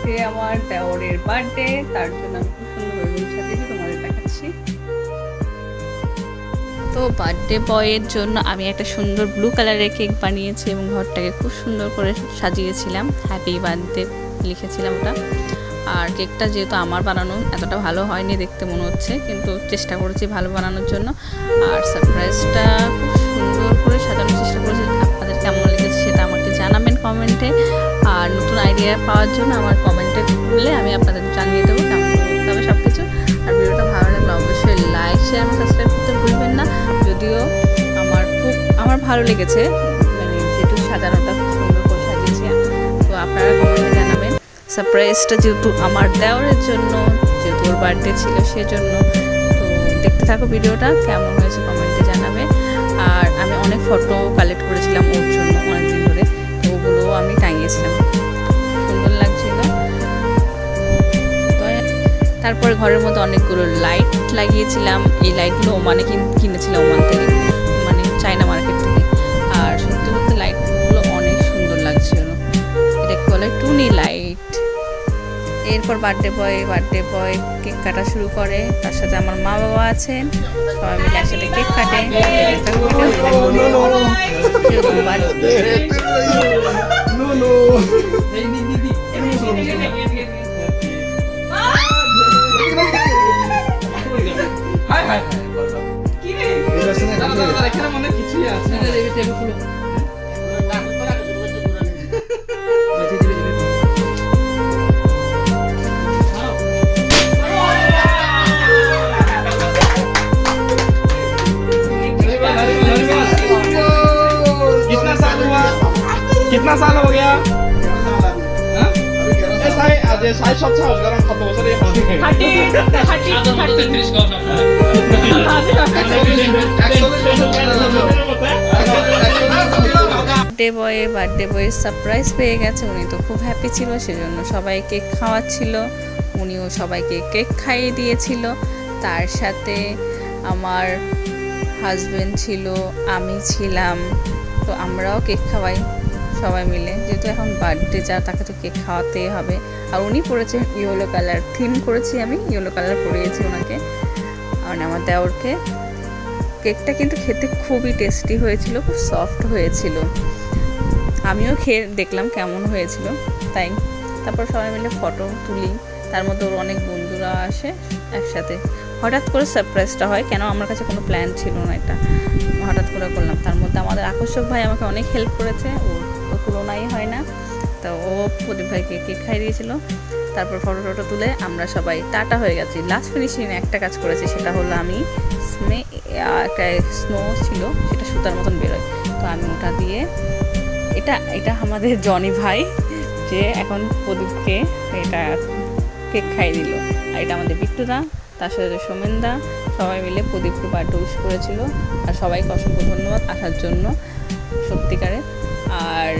আজকে আমার দেওরের বার্থডে, তার জন্য আমি খুব সুন্দর রুম সাজিয়েছি, তোমাদের দেখাচ্ছি। তো বার্থডে বয়ের জন্য আমি একটা সুন্দর ব্লু কালারের কেক বানিয়েছি এবং ঘরটাকে খুব সুন্দর করে সাজিয়েছিলাম, হ্যাপি বার্থডে লিখেছিলাম ওটা। আর কেকটা যেহেতু আমার বানানো, এতটা ভালো হয়নি দেখতে মনে হচ্ছে, কিন্তু চেষ্টা করেছি ভালো বানানোর জন্য। আর সারপ্রাইজটা খুব সুন্দর করে সাজানোর চেষ্টা করেছি। আপনাদের কেমন লেগেছে সেটা আমাকে জানাবেন কমেন্টে। আর নতুন আইডিয়া পাওয়ার জন্য আমার কমেন্টে বললে আমি আপনাদের জানিয়ে দেবো কেমন করতে হবে সব কিছু। আর ভিডিওটা ভালো লাগলে অবশ্যই লাইক, শেয়ার এবং সাবস্ক্রাইব করতে ভুলবেন না। যদিও আমার ভালো লেগেছে, মানে যেহেতু সাজানোটা খুব সুন্দর করে সাজিয়েছি। তো আপনারা কমেন্টে জানাবেন। সারপ্রাইজটা যেহেতু আমার দেওরের জন্য, যেহেতু ওর বার্থডে ছিল সেজন্য। তো দেখতে থাকো ভিডিওটা, কেমন হয়েছে কমেন্টে জানাবে। আর আমি অনেক ফটো কালেক্ট করেছিলাম ওর জন্য অনেকদিন ধরে, তো ওগুলো আমি টাঙিয়েছিলাম, সুন্দর লাগছিল। তো তারপরে ঘরের মধ্যে অনেকগুলো লাইট লাগিয়েছিলাম। এই লাইটগুলো ওমানে কিনেছিলাম, ওমান থেকে, মানে চায়না মার্কেট থেকে। আর সত্যি বলতে লাইটগুলো অনেক সুন্দর লাগছিল, এটাকে বলে টুনি লাইট। এরপর বার্থডে বয় কেক কাটা শুরু করে, তার সাথে আমার মা বাবা আছেন, সবাই মিলে একসাথে কেক কাটে। कितना साल हो गया? साढ़े 7 साल sekarang kata bahasa dia birthday বয়ের সারপ্রাইজ পেয়ে গেছে, উনি তো খুব হ্যাপি ছিল, সেজন্য সবাই কেক খাওয়াচ্ছিল। উনিও সবাইকে কেক খাইয়ে দিয়েছিল। তার সাথে আমার হাজবেন্ড ছিল, আমি ছিলাম, তো আমরাও কেক খাওয়াই সবাই মিলে, যেহেতু এখন বার্থডে যা, তাকে তো কেক খাওয়াতেই হবে। আর উনি পরেছে ইয়েলো কালার, থিম করেছি আমি, ইয়েলো কালার পরিয়েছি ওনাকে, মানে আমার দেওরকে। কেকটা কিন্তু খেতে খুবই টেস্টি হয়েছিল, খুব সফট হয়েছিল। আমিও খেয়ে দেখলাম কেমন হয়েছিল, তাই তারপর সবাই মিলে ফটো তুলি। তার মধ্যে ওর অনেক বন্ধুরা আসে একসাথে। হঠাৎ করে সারপ্রাইজটা হয়, কেন আমার কাছে কোনো প্ল্যান ছিল না, এটা হঠাৎ করে করলাম। তার মধ্যে আমাদের আকর্ষক ভাই আমাকে অনেক হেল্প করেছে, ওর তো তুলনাই হয় না। তো ও প্রদীপ ভাইকে কেক খাইয়ে দিয়েছিল। তারপর ফটো তুলে আমরা সবাই টাটা হয়ে গেছি। লাস্ট ফিনিশিং একটা কাজ করেছি, সেটা হলো আমি একটা স্নো ছিল, সেটা সুতার মতন বেরোয়, তো আমি ওটা দিয়ে, এটা আমাদের জনি ভাই যে এখন প্রদীপকে এটা কেক খাইয়ে দিল। আর এটা আমাদের বিট্টুদা, তার সাথে সোমেনদা, সবাই মিলে প্রদীপকে বার্থডে উইশ করেছিল। আর সবাইকে অসংখ্য ধন্যবাদ আসার জন্য, সত্যিকারে। আর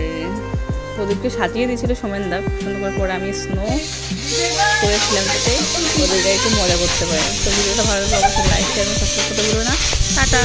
প্রদীপকে সাজিয়ে দিয়েছিল সোমেনদা সুন্দর করে। আমি স্নো করেছিলাম যাতে ওদের একটু মজা করতে পারে। তো ভিডিওটা ভালো লাগলে অবশ্যই লাইক, শেয়ার এবং সাবস্ক্রাইব করতে ভুলো না। টাটা।